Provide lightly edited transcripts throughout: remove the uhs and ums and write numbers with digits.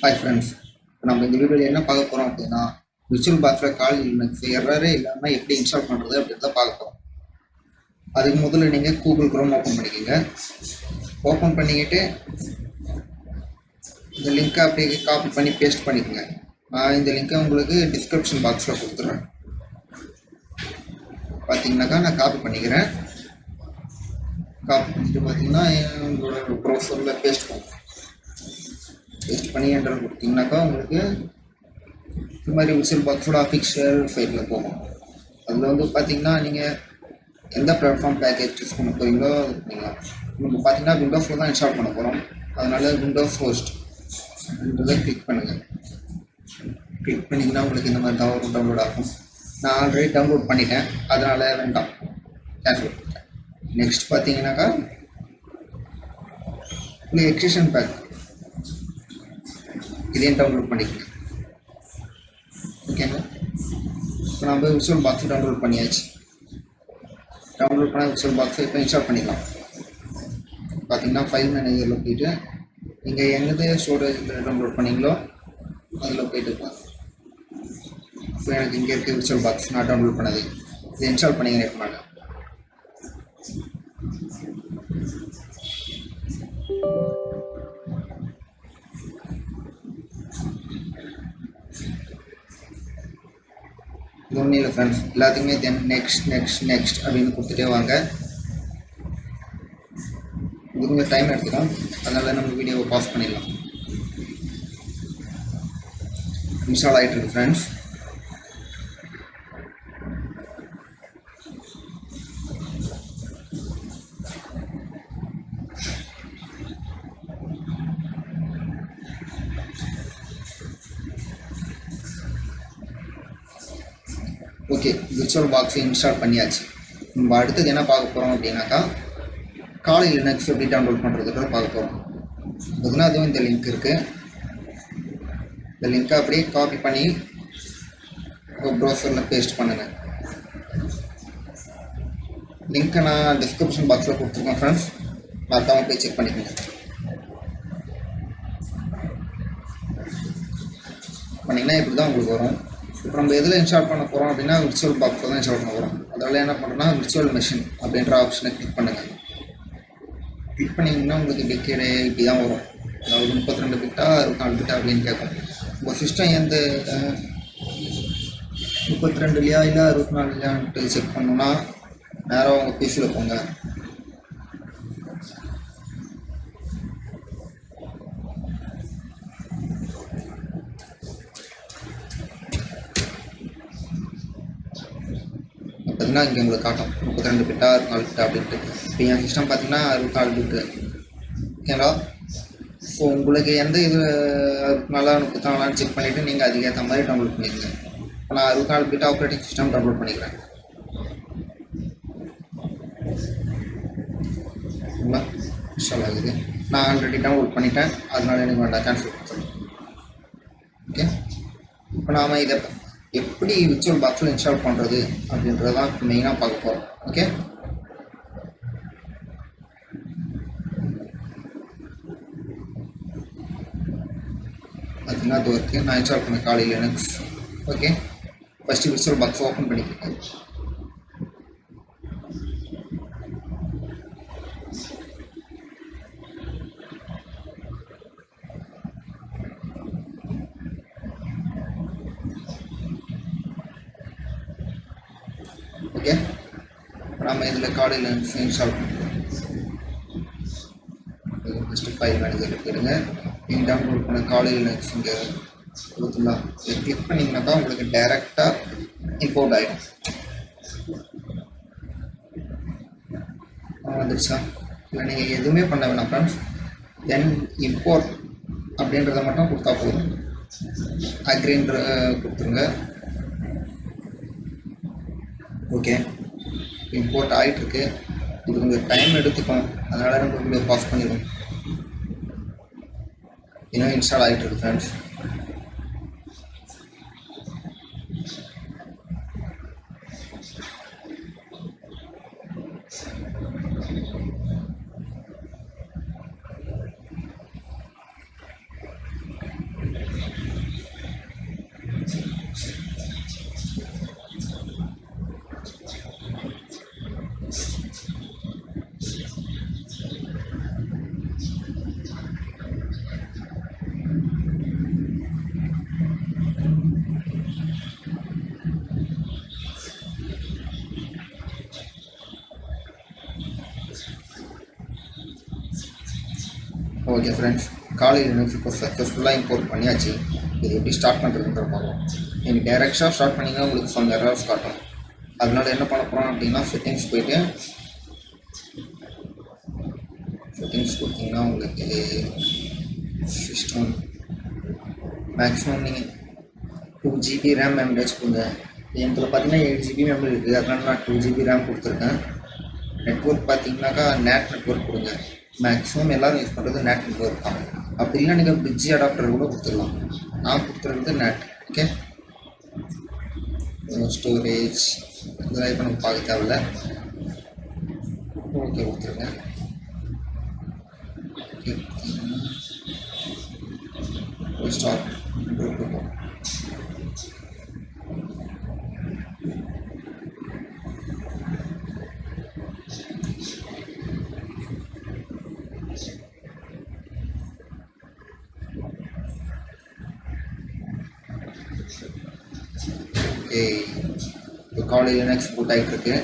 Hi friends, இப்போ நம்ம இந்த வீடியோவில் என்ன பார்க்க போகிறோம் அப்படின்னா விர்ச்சுவல் பாக்ஸில் கால் லினக்ஸ் எரரே இல்லாமல் எப்படி இன்ஸ்டால் பண்ணுறது அப்படின்னு தான் பார்க்க போகிறோம். அதுக்கு முதல்ல நீங்கள் கூகுள் குரோம் ஓப்பன் பண்ணிக்கோங்க. ஓப்பன் பண்ணிக்கிட்டு இந்த லிங்க்கை அப்படியே காப்பி பண்ணி பேஸ்ட் பண்ணிக்கோங்க. நான் இந்த லிங்க்கை உங்களுக்கு டிஸ்கிரிப்ஷன் பாக்ஸில் கொடுத்துட்றேன். பார்த்தீங்கன்னாக்கா நான் காப்பி பண்ணிக்கிறேன். காப்பி பண்ணிட்டு பார்த்தீங்கன்னா உங்களோட ப்ரௌசரில் பேஸ்ட் பண்ணுறேன். பேஸ்ட் பண்ணி என்டர் கொடுத்தீங்கன்னாக்கா உங்களுக்கு இந்த மாதிரி விர்ச்சுவல் பாக்ஸோட அஃபிஷியல் ஃபைலில் போகும். அதில் வந்து பார்த்தீங்கன்னா நீங்கள் எந்த பிளாட்ஃபார்ம் பேக்கேஜ் சூஸ் பண்ண போகிறீங்களோ அது பண்ணிக்கலாம். நம்ம பார்த்தீங்கன்னா விண்டோஸில் தான் இன்ஸ்டால் பண்ண போகிறோம். அதனால் விண்டோஸ் ஹோஸ்ட் அப்படின்றத கிளிக் பண்ணுங்கள். கிளிக் பண்ணிங்கன்னா உங்களுக்கு இந்த மாதிரி தான் டவுன்லோட் ஆகும். நான் ஆல்ரெடி டவுன்லோட் பண்ணிட்டேன், அதனால் வேண்டாம், கேன்சல் பண்ணிட்டேன். நெக்ஸ்ட் பார்த்தீங்கன்னாக்கா உங்களுக்கு எக்ஸ்டென்ஷன் பேக் இதையும் டவுன்லோட் பண்ணிக்கோங்க. ஓகேங்க, இப்போ நம்ம விர்ச்சுவல் பாக்ஸ் டவுன்லோட் பண்ணியாச்சு. டவுன்லோட் பண்ண விர்ச்சுவல் பாக்ஸை இப்போ இன்ஸ்டால் பண்ணிக்கலாம். பார்த்தீங்கன்னா ஃபைல் மேனேஜரில் போய்ட்டு நீங்கள் எங்கே ஸ்டோரேஜில் டவுன்லோட் பண்ணிங்களோ அதில் போய்ட்டு இருக்கலாம். இப்போ எனக்கு இங்கே இருக்க விர்ச்சுவல் பாக்ஸ் நான் டவுன்லோட் பண்ணது இதை இன்ஸ்டால் பண்ணிக்கிறேன். இப்போ நான் இது ஒன்றும் இல்லை ஃப்ரெண்ட்ஸ், எல்லாத்துக்குமே தென் நெக்ஸ்ட் அப்படின்னு கொடுத்துட்டே வாங்க. இது கொஞ்சம் டைம் எடுத்துக்கலாம், அதனால் நம்ம வீடியோவை பாஸ் பண்ணிடலாம். இன்ஸ்டால் ஆகிட்டு இருக்கு ஃப்ரெண்ட்ஸ். ஓகே, விர்ச்சுவல் பாக்ஸை இன்ஸ்டால் பண்ணியாச்சு. நம்ம அடுத்தது என்ன பார்க்க போகிறோம் அப்படின்னாக்கா கால் லினக்ஸ் எப்படி டவுன்லோட் பண்ணுறதுக்கு பார்க்க போகிறோம். பார்த்தீங்கன்னா அதுவும் இந்த லிங்க் இருக்குது. இந்த லிங்க்கை அப்படியே காப்பி பண்ணி உங்கள் ப்ரௌசரில் பேஸ்ட் பண்ணுங்கள். லிங்க்கை நான் டிஸ்கிரிப்ஷன் பாக்ஸில் கொடுத்துருக்கேன் ஃப்ரெண்ட்ஸ், மறக்காமல் போய் செக் பண்ணிக்கோங்க. பண்ணிங்கன்னா இப்படி தான் உங்களுக்கு வரும். இப்போ நம்ம எதில் இன்ஸ்டால் பண்ண போகிறோம் அப்படின்னா விர்ச்சுவல் பாக்ஸில் தான் இன்ஸ்டால் பண்ண போகிறோம். அதனால் என்ன பண்ணுறோன்னா விர்ச்சுவல் மெஷின் அப்படின்ற ஆப்ஷனை கிளிக் பண்ணுங்கள். கிளிக் பண்ணிங்கன்னா உங்களுக்கு டிக்கெட் இப்படி தான் வரும். அதாவது 32 பிட்டா 64 பிட்டா அப்படின்னு கேட்கும். உங்கள் சிஸ்டம் எந்த 32 இல்லை 64 செக் பண்ணணுன்னா நேராக உங்கள் பிசியில் போங்க. பார்த்தீங்கன்னா இங்கே உங்களுக்கு காட்டும் 32 பிட்டா 64 பிட்டா அப்படின்ட்டு. இப்போ என் சிஸ்டம் பார்த்தீங்கன்னா 64 பிட்டு. ஓகேங்களா? ஸோ உங்களுக்கு எந்த இது 64 34 செக் பண்ணிவிட்டு நீங்கள் அதுக்கேற்ற மாதிரி டவுன்லோட் பண்ணிக்கோங்க. இப்போ நான் 64 பிட் ஆப்ரேட்டிங் சிஸ்டம் டவுன்லோட் பண்ணிக்கிறேன். ஓகேங்களா? இன்ஸ்டால் ஆகுது. நான் ஆல்ரெடி டவுன்லோட் பண்ணிட்டேன், அதனால எனக்கு வேண்டாம், கேன்சல் பண்ணுறேன். ஓகே, இப்போ நாம் இதை எப்படி விர்ச்சுவல் பாக்ஸில் இன்ஸ்டால் பண்ணுறது அப்படின்றதான் மெயினாக பார்க்க போகிறோம். ஓகே, அதுனா அது இருக்குது. நான் இன்ஸ்டால் பண்ண Kali Linux. Okay, first virtual box open பண்ணிக்கிறேன். ஓகே, நம்ம இதில் கால் லினக்ஸ் இன்ஸ்டால் பண்ணுறோம். ஃபஸ்ட்டு ஃபைல் மேனேஜரில் போயிடுங்க. நீங்கள் டவுன்லோட் பண்ண கால் லினக்ஸ் இங்கே கொடுத்துலாம். இதை கிளிக் பண்ணிங்கனாக்கா உங்களுக்கு டைரெக்டாக இம்போர்ட் ஆகிடும். வந்துடுச்சா? இல்லை நீங்கள் எதுவுமே பண்ண வேணாம் ஃப்ரெண்ட்ஸ். தென் இம்போர்ட் அப்படின்றத மட்டும் கொடுத்தா போதும். அக்ரின்ற கொடுத்துருங்க. ஓகே, இம்போர்ட் ஆகிட்டுருக்கு. இது கொஞ்சம் டைம் எடுத்துக்கும், அதனால் நம்ம வீடியோ பாஸ் பண்ணிடுவோம். இன்னும் இன்ஸ்டால் ஆகிட்டுருக்கு ஃப்ரெண்ட்ஸ். ஓகே ஃப்ரெண்ட்ஸ், காலையில் லினக்ஸ் இப்போ சக்ஸஸ்ஃபுல்லாக இம்போர்ட் பண்ணியாச்சு. இது எப்படி ஸ்டார்ட் பண்ணுறதுன்ற பார்க்கலாம். நீங்கள் டைரெக்டாக ஸ்டார்ட் பண்ணிங்கன்னா உங்களுக்கு சம் எரர்ஸ் காட்டும். அதனால என்ன பண்ண போகிறோம் அப்படின்னா, செட்டிங்ஸ் போய்ட்டு செட்டிங்ஸ் கொடுத்தீங்கன்னா உங்களுக்கு சிஸ்டம் மேக்ஸிமம் நீங்கள் 2 GB ரேம் மெமரி வச்சுக்கோங்க. என்கிட்ட பார்த்தீங்கன்னா 8 GB மெமரி இருக்குது, அதனால நான் 2 GB ரேம் கொடுத்துருக்கேன். நெட்ஒர்க் பார்த்தீங்கன்னாக்கா நேட் நெட்ஒர்க் கொடுங்க. மேக்ஸிமம் எல்லோரும் யூஸ் பண்ணுறது நேட் நெட்ஒர்க் தான். அப்படி இல்லைனா நீங்கள் பிரிட்ஜ் அடாப்டர் கூட கொடுத்துடலாம். நான் கொடுத்துருக்கிறது நேட். ஓகே, ஸ்டோரேஜ் இதெல்லாம் இப்போ நம்ம பார்க்க தேவையில்ல. ஓகே கொடுத்துருங்க. ஸ்டார்ட் இப்போ காலை லினக்ஸ் பூட் ஆகிட்டு இருக்கு.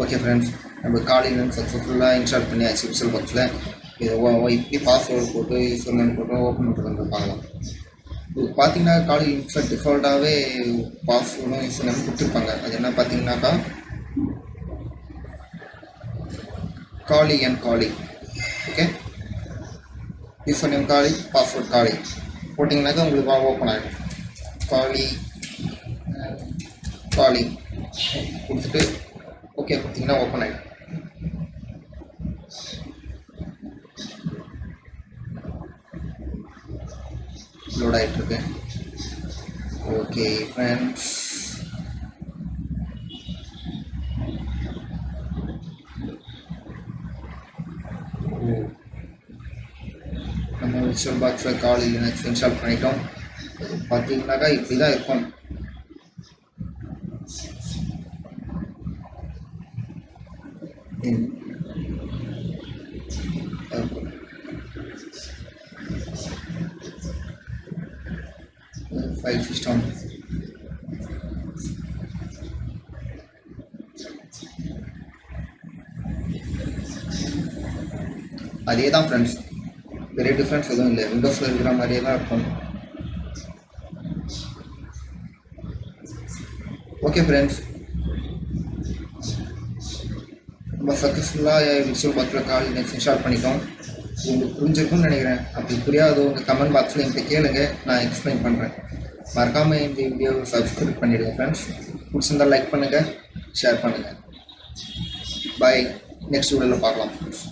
ஓகே ஃப்ரெண்ட்ஸ், நம்ம காலையில் சக்ஸஸ்ஃபுல்லாக இன்ஸ்டால் பண்ணியாச்சு விசுவல் பாக்ஸில். இதை இப்படி பாஸ்வேர்டு போட்டு யூசர் நேம் போட்டு ஓப்பன் பண்ணுறது பார்க்கலாம். இப்போ பார்த்தீங்கன்னா காலையில் இன்ஸ்டால் டிஃபால்ட்டாகவே பாஸ்வேர்டும் யூசர் நேம் கொடுத்துருப்பாங்க. அது என்ன பார்த்தீங்கன்னாக்கா காலி அண்ட் காலி. ஓகே, யூசர் நேம் காலி, பாஸ்வேர்ட் காலி போட்டிங்கனாக்கா உங்களுக்கு ஓப்பன் ஆகிடும். காலி காலி கொடுத்துட்டு ஓகே கொடுத்தீங்கன்னா ஓப்பன் ஆகிடும். லோட் ஆகிட்டுருக்கு. ஓகே ஃப்ரெண்ட்ஸ், நம்ம விர்ச்சுவல் பாக்ஸில் காலையில் லினக்ஸ் இன்ஸ்டால் பண்ணிட்டோம். பார்த்தீங்கன்னாக்கா இப்படி தான் இருக்கும். ஃபைல் சிஸ்டம் அதே தான் ஃப்ரெண்ட்ஸ், பெரிய டிஃப்ரென்ஸ் எதுவும் இல்லை. விண்டோஸில் இருக்கிற மாதிரியே தான் இருக்கும். ஓகே ஃப்ரெண்ட்ஸ், ரொம்ப சக்ஸஸ்ஃபுல்லாக விர்ச்சுவல் பாக்ஸில் கால் லினக்ஸ் இன்ஸ்டால் பண்ணிட்டோம். உங்களுக்கு புரிஞ்சிருக்கும்னு நினைக்கிறேன். அப்படி புரியாதோ உங்கள் கமெண்ட் பாக்ஸில் என்கிட்ட கேளுங்க, நான் எக்ஸ்பிளைன் பண்ணுறேன். மறக்காமல் இந்த வீடியோவை சப்ஸ்கிரைப் பண்ணிவிடுங்க ஃப்ரெண்ட்ஸ். பிடிச்சிருந்தால் லைக் பண்ணுங்கள், ஷேர் பண்ணுங்கள். பாய், நெக்ஸ்ட் வீடியோவில் பார்க்கலாம் ஃப்ரெண்ட்ஸ்.